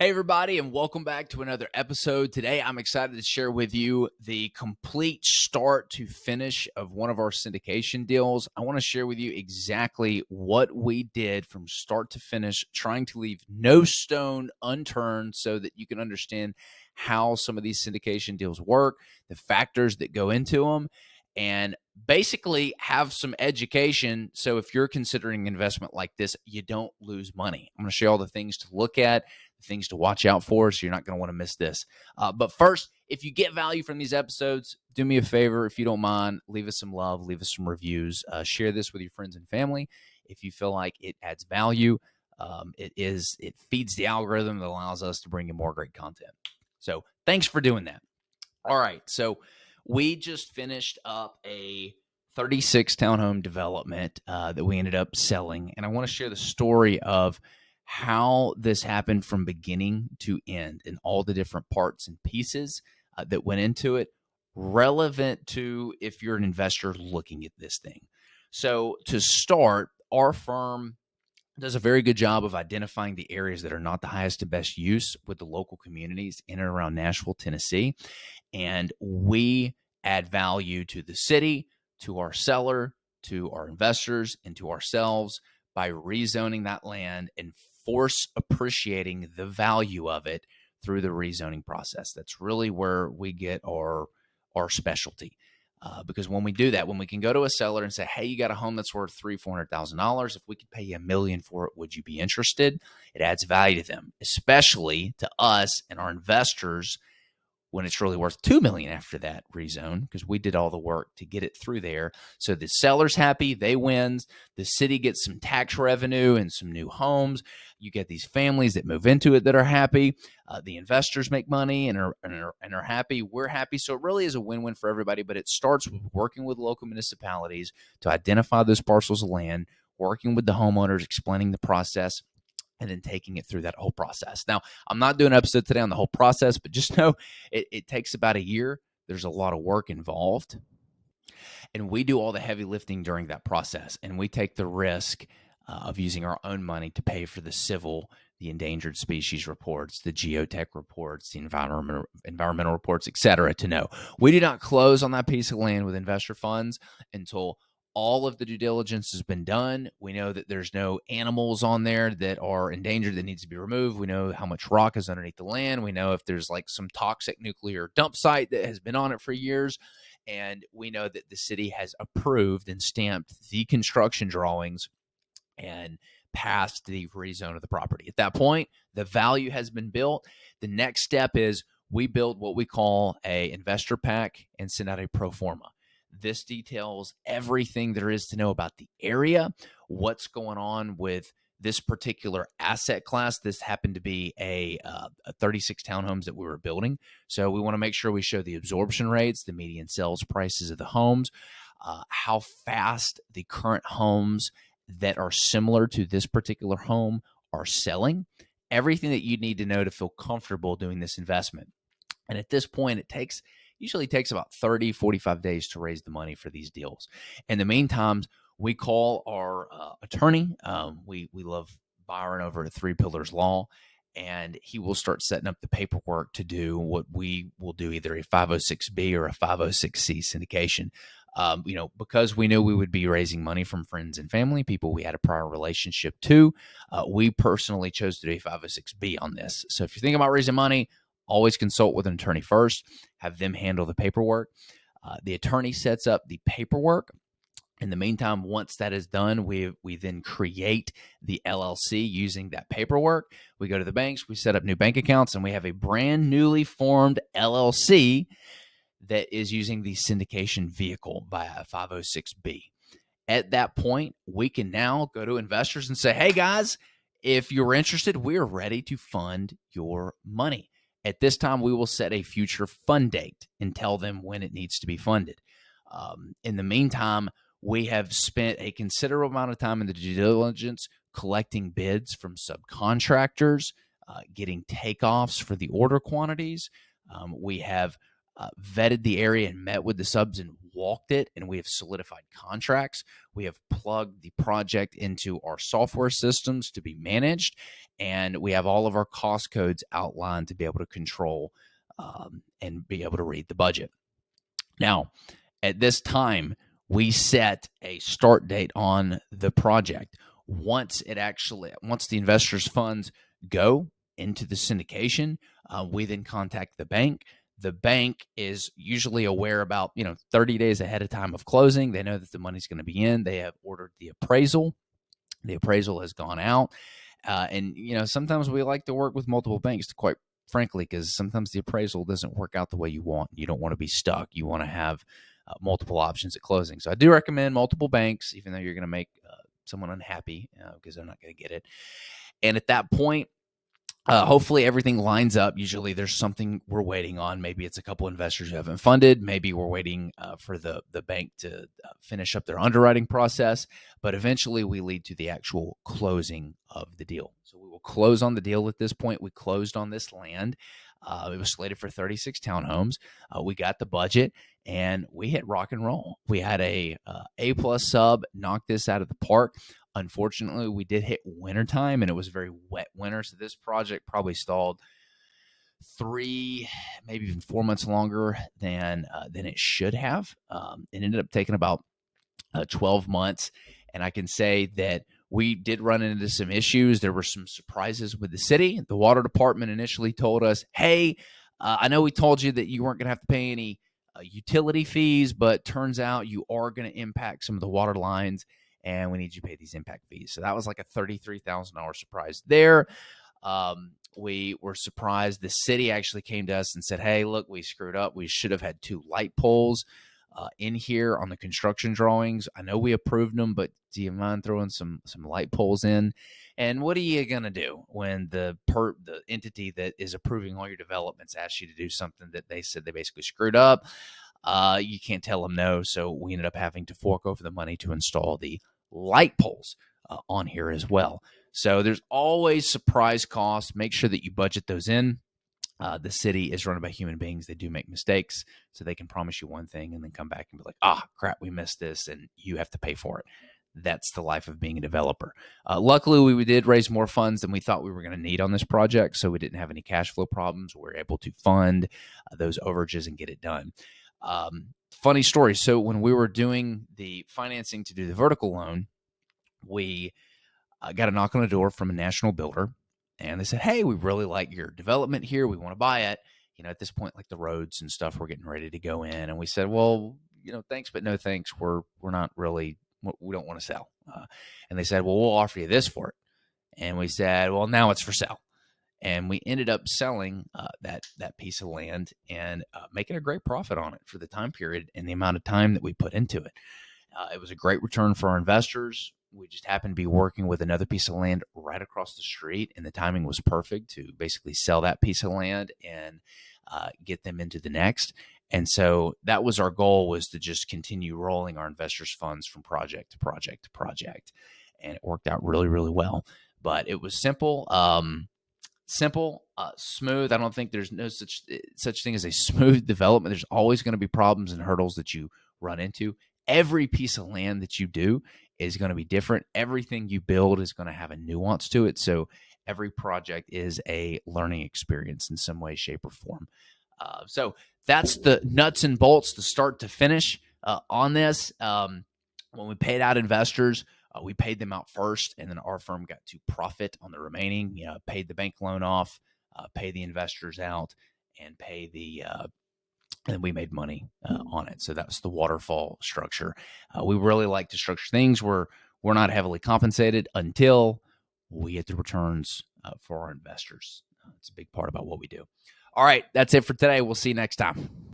Hey, everybody, and welcome back to another episode. Today, I'm excited to share with you the complete start to finish of one of our syndication deals. I want to share with you exactly what we did from start to finish, trying to leave no stone unturned so that you can understand how some of these syndication deals work, the factors that go into them, and basically have some education. So if you're considering investment like this, you don't lose money. I'm going to show you all the things to look at, things to watch out for, so you're not going to want to miss this. But first, if you get value from these episodes, do me a favor, if you don't mind, leave us some love, leave us some reviews, share this with your friends and family. If you feel like it adds value, it feeds the algorithm that allows us to bring you more great content. So thanks for doing that. All right, so we just finished up a 36 townhome development that we ended up selling, and I want to share the story of how this happened from beginning to end and all the different parts and pieces that went into it, relevant to if you're an investor looking at this thing. So to start, our firm does a very good job of identifying the areas that are not the highest and best use with the local communities in and around Nashville, Tennessee. And we add value to the city, to our seller, to our investors, and to ourselves by rezoning that land and force appreciating the value of it through the rezoning process. That's really where we get our specialty. Because when we do that, when we can go to a seller and say, hey, you got a home that's worth $300,000-$400,000, if we could pay you $1 million for it, would you be interested? It adds value to them, especially to us and our investors when it's really worth $2 million after that rezone, because we did all the work to get it through there. So the seller's happy, they wins. The city gets some tax revenue and some new homes. You get these families that move into it that are happy. The investors make money and are happy. We're happy. So it really is a win-win for everybody. But it starts with working with local municipalities to identify those parcels of land, working with the homeowners, explaining the process, and then taking it through that whole process. Now, I'm not doing an episode today on the whole process, but just know it takes about a year. There's a lot of work involved. And we do all the heavy lifting during that process. And we take the risk of using our own money to pay for the civil, the endangered species reports, the geotech reports, the environmental reports, et cetera, to know. We do not close on that piece of land with investor funds until all of the due diligence has been done. We know that there's no animals on there that are endangered that needs to be removed. We know how much rock is underneath the land. We know if there's like some toxic nuclear dump site that has been on it for years. And we know that the city has approved and stamped the construction drawings and passed the rezone of the property. At that point, the value has been built. The next step is we build what we call a investor pack and send out a pro forma. This details everything there is to know about the area, what's going on with this particular asset class. This happened to be a 36 townhomes that we were building. So we want to make sure we show the absorption rates, the median sales prices of the homes, how fast the current homes that are similar to this particular home are selling, everything that you need to know to feel comfortable doing this investment. And at this point, it usually takes about 30, 45 days to raise the money for these deals. In the meantime, we call our attorney. We love Byron over at Three Pillars Law, and he will start setting up the paperwork to do what we will do, either a 506B or a 506C syndication. Because we knew we would be raising money from friends and family, people we had a prior relationship to, we personally chose to do a 506B on this. So if you're thinking about raising money, always consult with an attorney first, have them handle the paperwork. The attorney sets up the paperwork. In the meantime, once that is done, we then create the LLC using that paperwork. We go to the banks, we set up new bank accounts, and we have a brand newly formed LLC that is using the syndication vehicle via 506B. At that point, we can now go to investors and say, hey guys, if you're interested, we're ready to fund your money. At this time, we will set a future fund date and tell them when it needs to be funded. In the meantime, we have spent a considerable amount of time in the due diligence collecting bids from subcontractors, getting takeoffs for the order quantities. We have vetted the area and met with the subs and walked it and we have solidified contracts. We have plugged the project into our software systems to be managed, and we have all of our cost codes outlined to be able to control and be able to read the budget. Now, at this time, we set a start date on the project. Once the investors' funds go into the syndication, we then contact the bank. The bank is usually aware about 30 days ahead of time of closing. They know that the money's going to be in. They have ordered the appraisal. The appraisal has gone out, and sometimes we like to work with multiple banks, to quite frankly, because sometimes the appraisal doesn't work out the way you want. You don't want to be stuck. You want to have multiple options at closing. So I do recommend multiple banks, even though you're going to make someone unhappy because they're not going to get it. And at that point, hopefully everything lines up. Usually there's something we're waiting on. Maybe it's a couple investors who haven't funded. Maybe we're waiting for the bank to finish up their underwriting process. But eventually we lead to the actual closing of the deal. So we will close on the deal at this point. We closed on this land. It was slated for 36 townhomes. We got the budget and we hit rock and roll. We had a A+ sub knock this out of the park. Unfortunately, we did hit wintertime, and it was a very wet winter. So this project probably stalled 3, maybe even 4 months longer than it should have. It ended up taking about 12 months. And I can say that we did run into some issues. There were some surprises with the city. The water department initially told us, hey, I know we told you that you weren't going to have to pay any utility fees, but turns out you are going to impact some of the water lines, and we need you to pay these impact fees. So that was like a $33,000 surprise there. We were surprised. The city actually came to us and said, hey, look, we screwed up. We should have had 2 light poles in here on the construction drawings. I know we approved them, but do you mind throwing some light poles in? And what are you going to do when the entity that is approving all your developments asks you to do something that they said they basically screwed up? You can't tell them no. So we ended up having to fork over the money to install the light poles on here as well. So there's always surprise costs. Make sure that you budget those in. The city is run by human beings. They do make mistakes, so they can promise you one thing and then come back and be like, crap, we missed this, and you have to pay for it. That's the life of being a developer. Luckily, we did raise more funds than we thought we were going to need on this project, so we didn't have any cash flow problems. We were able to fund those overages and get it done. Funny story. So when we were doing the financing to do the vertical loan, we got a knock on the door from a national builder. And they said, hey, we really like your development here. We want to buy it. At this point, like the roads and stuff, we're getting ready to go in. And we said, well, thanks, but no thanks. We're not really, we don't want to sell. And they said, well, we'll offer you this for it. And we said, well, now it's for sale. And we ended up selling that piece of land and making a great profit on it for the time period and the amount of time that we put into it. It was a great return for our investors. We just happened to be working with another piece of land right across the street, and the timing was perfect to basically sell that piece of land and get them into the next. And so that was our goal, was to just continue rolling our investors' funds from project to project to project. And it worked out really, really well. But it was simple, smooth. I don't think there's no such thing as a smooth development. There's always going to be problems and hurdles that you run into. Every piece of land that you do is going to be different. Everything you build is going to have a nuance to it. So every project is a learning experience in some way, shape, or form. So that's the nuts and bolts, the start to finish on this. When we paid out investors, we paid them out first, and then our firm got to profit on the remaining. Paid the bank loan off, pay the investors out, and pay the and we made money on it. So that's the waterfall structure. We really like to structure things where we're not heavily compensated until we get the returns for our investors. It's a big part about what we do. All right, that's it for today. We'll see you next time.